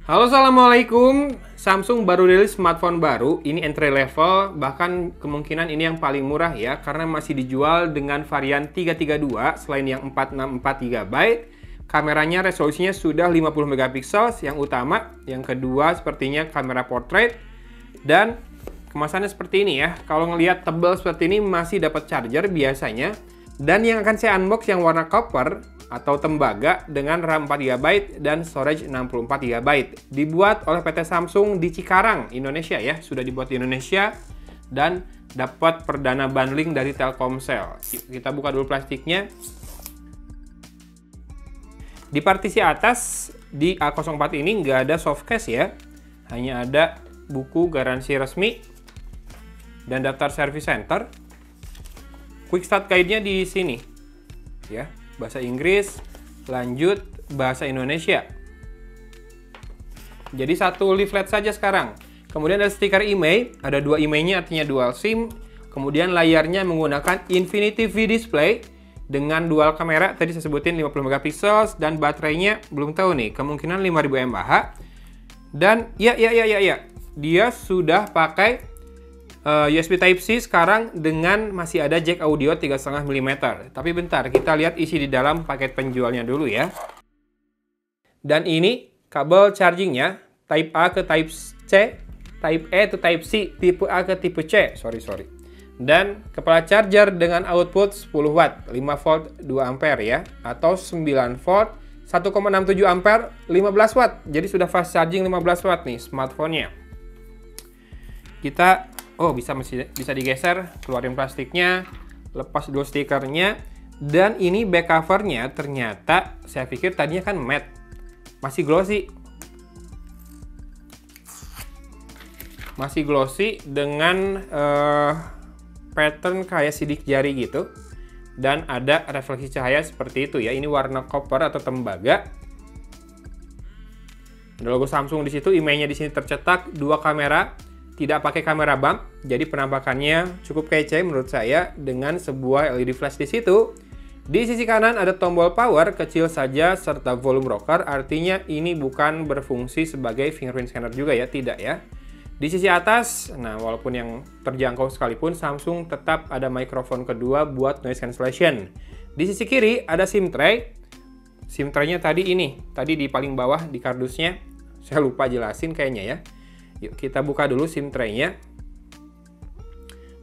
Halo, assalamualaikum. Samsung baru rilis smartphone baru. Ini entry level, bahkan kemungkinan ini yang paling murah ya, karena masih dijual dengan varian 332 selain yang 464 GB. Kameranya resolusinya sudah 50 megapiksel yang utama. Yang kedua sepertinya kamera portrait. Dan kemasannya seperti ini ya. Kalau ngelihat tebal seperti ini masih dapat charger biasanya. Dan yang akan saya unbox yang warna copper atau tembaga dengan RAM 4GB dan storage 64GB. Dibuat oleh PT Samsung di Cikarang, Indonesia ya. Sudah dibuat di Indonesia dan dapat perdana bundling dari Telkomsel. Kita buka dulu plastiknya. Di partisi atas di A04 ini nggak ada softcase ya. Hanya ada buku garansi resmi dan daftar service center. Quick start guide-nya di sini ya. Bahasa Inggris, lanjut bahasa Indonesia. Jadi satu leaflet saja sekarang. Kemudian ada stiker IMEI, ada dua IMEI-nya artinya dual SIM. Kemudian layarnya menggunakan Infinity V Display dengan dual kamera, tadi saya sebutin 50 megapiksel dan baterainya belum tahu nih, kemungkinan 5000 mAh. Dan ya, dia sudah pakai USB Type-C sekarang dengan masih ada jack audio 3,5 mm. Tapi bentar, kita lihat isi di dalam paket penjualnya dulu ya. Dan ini kabel chargingnya Type A ke Type C, Type E to Type C, tipe A ke tipe C, sorry. Dan kepala charger dengan output 10 watt, 5 volt 2 ampere ya, atau 9 volt 1,67 ampere 15 watt. Jadi sudah fast charging 15 watt nih smartphone-nya. Kita bisa digeser, keluarin plastiknya, lepas dulu stikernya, dan ini back covernya ternyata saya pikir tadinya kan matte, masih glossy dengan pattern kayak sidik jari gitu, dan ada refleksi cahaya seperti itu ya. Ini warna copper atau tembaga. Ada logo Samsung di situ, IMEI-nya di sini tercetak, dua kamera. Tidak pakai kamera bump, jadi penampakannya cukup kece menurut saya dengan sebuah LED flash di situ. Di sisi kanan ada tombol power kecil saja serta volume rocker, artinya ini bukan berfungsi sebagai fingerprint scanner juga ya, tidak ya. Di sisi atas, nah walaupun yang terjangkau sekalipun, Samsung tetap ada mikrofon kedua buat noise cancellation. Di sisi kiri ada SIM tray. SIM tray-nya tadi di paling bawah di kardusnya. Saya lupa jelasin kayaknya ya. Yuk kita buka dulu SIM tray-nya.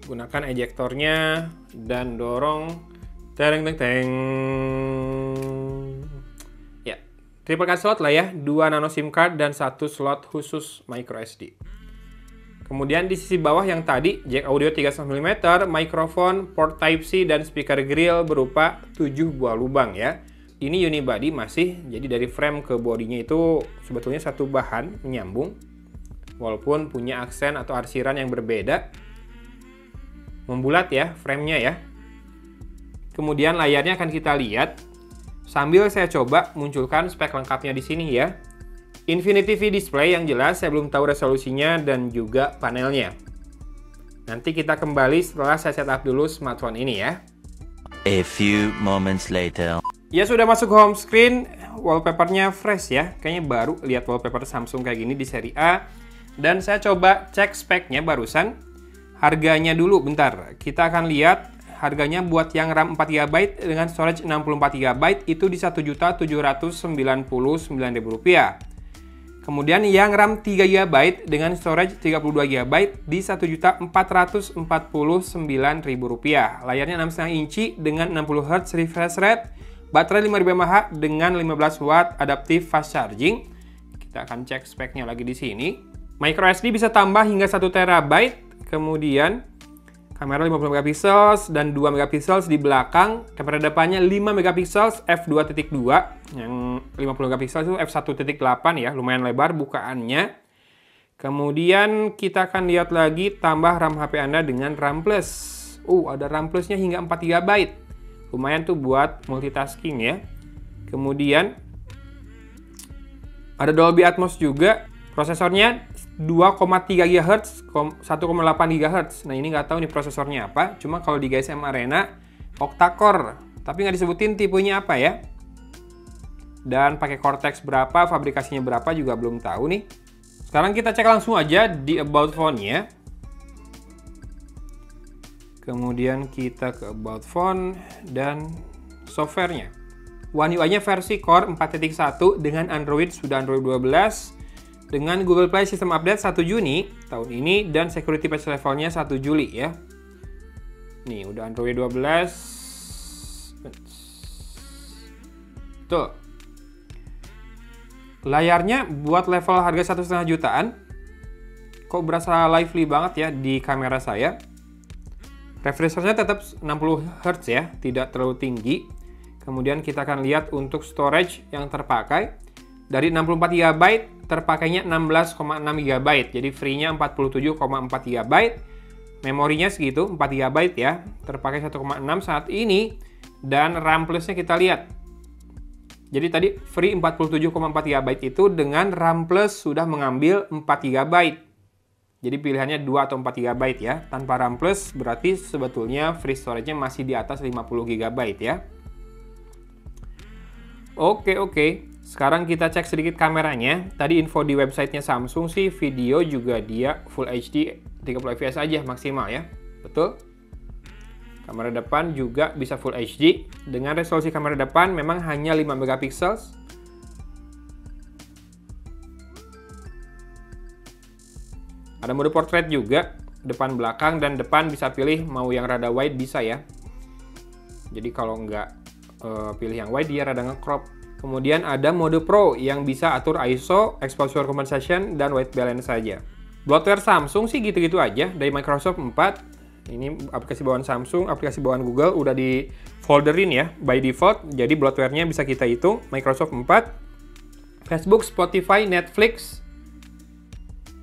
Gunakan ejektornya dan dorong. Teng. Ya, triple card slot lah ya, 2 nano SIM card dan 1 slot khusus micro SD. Kemudian di sisi bawah yang tadi jack audio 3,5 mm, mikrofon, port Type-C dan speaker grill berupa 7 buah lubang ya. Ini unibody masih, jadi dari frame ke bodinya itu sebetulnya satu bahan menyambung. Walaupun punya aksen atau arsiran yang berbeda. Membulat ya framenya ya. Kemudian layarnya akan kita lihat. Sambil saya coba munculkan spek lengkapnya di sini ya. Infinity V Display yang jelas, saya belum tahu resolusinya dan juga panelnya. Nanti kita kembali setelah saya setup dulu smartphone ini ya. A few moments later. Ya sudah masuk home screen, wallpapernya fresh ya. Kayaknya baru lihat wallpaper Samsung kayak gini di seri A. Dan saya coba cek speknya barusan. Harganya dulu, bentar. Kita akan lihat harganya buat yang RAM 4GB dengan storage 64GB itu di Rp1.799.000. Kemudian yang RAM 3GB dengan storage 32GB di Rp1.449.000. Layarnya 6,5 inci dengan 60Hz refresh rate. Baterai 5000 mAh dengan 15 watt adaptive fast charging. Kita akan cek speknya lagi di sini. Micro SD bisa tambah hingga 1 TB, kemudian kamera 50 megapiksel dan 2 megapiksel di belakang, kamera depannya 5 megapiksel f2.2, yang 50 megapiksel itu f1.8 ya, lumayan lebar bukaannya. Kemudian kita akan lihat lagi tambah RAM HP Anda dengan RAM Plus. Ada RAM Plusnya hingga 4 GB. Lumayan tuh buat multitasking ya. Kemudian ada Dolby Atmos juga. Prosesornya 2,3 GHz, 1,8 GHz. Nah ini nggak tahu nih prosesornya apa. Cuma kalau di GSM Arena octa-core, tapi nggak disebutin tipenya apa ya. Dan pakai Cortex berapa, fabrikasinya berapa juga belum tahu nih. Sekarang kita cek langsung aja di About Phone-nya. Kemudian kita ke About Phone dan software-nya. One UI-nya versi Core 4.1 dengan Android sudah Android 12. Dengan Google Play System Update 1 Juni tahun ini dan security patch levelnya 1 Juli ya. Nih, udah Android 12. Tuh. Layarnya buat level harga 1,5 jutaan. Kok berasa lively banget ya di kamera saya. Refresh rate-nya tetap 60 Hz ya, tidak terlalu tinggi. Kemudian kita akan lihat untuk storage yang terpakai. Dari 64 GB, terpakainya 16,6 GB. Jadi free-nya 47,4 GB. Memorinya segitu, 4 GB ya. Terpakai 1,6 saat ini. Dan RAM plus-nya kita lihat. Jadi tadi free 47,4 GB itu dengan RAM plus sudah mengambil 4 GB. Jadi pilihannya 2 atau 4 GB ya. Tanpa RAM plus berarti sebetulnya free storage-nya masih di atas 50 GB ya. Oke. Sekarang kita cek sedikit kameranya. Tadi info di websitenya Samsung sih video juga dia Full HD 30 fps aja maksimal ya. Betul? Kamera depan juga bisa Full HD. Dengan resolusi kamera depan memang hanya 5 megapiksel. Ada mode portrait juga. Depan belakang dan depan bisa pilih mau yang rada wide bisa ya. Jadi kalau nggak pilih yang wide dia rada nge-crop. Kemudian ada mode Pro yang bisa atur ISO, exposure compensation, dan white balance saja. Bloatware Samsung sih gitu-gitu aja. Dari Microsoft 4. Ini aplikasi bawaan Samsung, aplikasi bawaan Google udah di folderin ya by default. Jadi bloatware-nya bisa kita hitung. Microsoft 4, Facebook, Spotify, Netflix.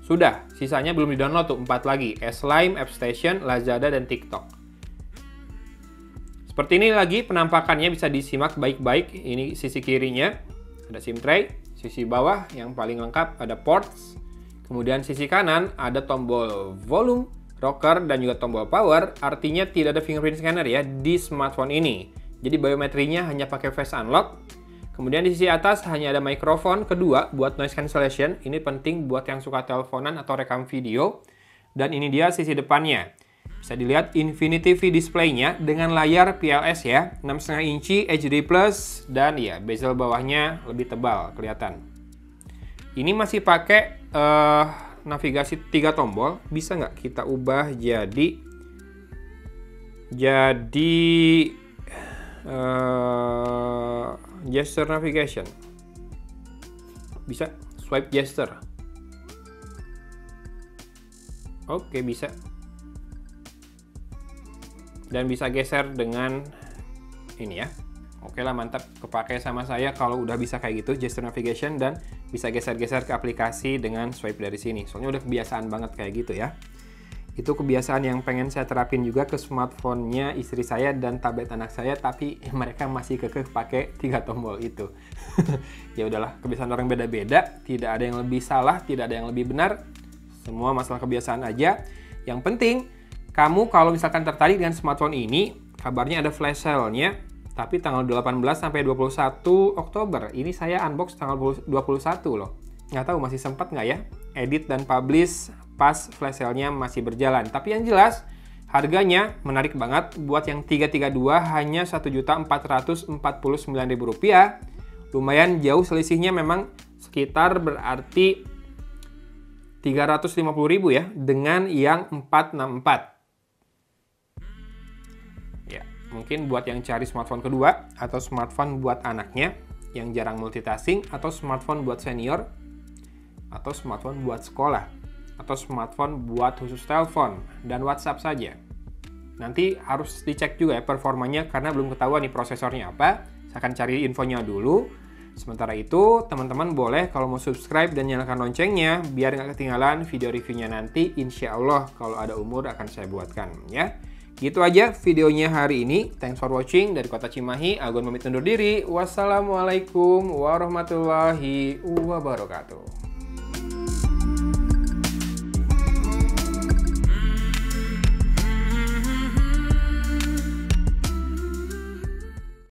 Sudah, sisanya belum di-download tuh 4 lagi. S-Lime, AppStation, Lazada, dan TikTok. Seperti ini lagi penampakannya bisa disimak baik-baik. Ini sisi kirinya ada SIM tray, sisi bawah yang paling lengkap ada ports. Kemudian sisi kanan ada tombol volume, rocker, dan juga tombol power. Artinya tidak ada fingerprint scanner ya di smartphone ini. Jadi biometrinya hanya pakai face unlock. Kemudian di sisi atas hanya ada mikrofon kedua buat noise cancellation. Ini penting buat yang suka teleponan atau rekam video. Dan ini dia sisi depannya. Bisa dilihat Infinity V display-nya dengan layar PLS ya, 6,5 inci HD+, dan ya bezel bawahnya lebih tebal kelihatan. Ini masih pakai navigasi 3 tombol, bisa nggak kita ubah jadi gesture navigation? Bisa swipe gesture. Oke, bisa. Dan bisa geser dengan ini ya. Oke lah, mantap, kepake sama saya kalau udah bisa kayak gitu gesture navigation dan bisa geser-geser ke aplikasi dengan swipe dari sini. Soalnya udah kebiasaan banget kayak gitu ya. Itu kebiasaan yang pengen saya terapin juga ke smartphone-nya istri saya dan tablet anak saya, tapi mereka masih kekeh pakai 3 tombol itu. Ya udahlah, kebiasaan orang beda-beda, tidak ada yang lebih salah, tidak ada yang lebih benar. Semua masalah kebiasaan aja. Yang penting kamu kalau misalkan tertarik dengan smartphone ini, kabarnya ada flash sale-nya, tapi tanggal 18 sampai 21 Oktober. Ini saya unbox tanggal 21 loh. Nggak tahu masih sempat nggak ya? Edit dan publish pas flash sale-nya masih berjalan. Tapi yang jelas, harganya menarik banget. Buat yang 332 hanya Rp1.449.000. Lumayan jauh selisihnya memang sekitar berarti 350.000 ya, dengan yang 464. Mungkin buat yang cari smartphone kedua, atau smartphone buat anaknya yang jarang multitasking, atau smartphone buat senior, atau smartphone buat sekolah, atau smartphone buat khusus telepon dan WhatsApp saja. Nanti harus dicek juga ya performanya karena belum ketahuan nih prosesornya apa. Saya akan cari infonya dulu. Sementara itu, teman-teman boleh kalau mau subscribe dan nyalakan loncengnya biar nggak ketinggalan video reviewnya nanti. Insya Allah kalau ada umur akan saya buatkan ya. Gitu aja videonya hari ini. Thanks for watching. Dari Kota Cimahi, Agon pamit undur diri. Wassalamualaikum warahmatullahi wabarakatuh.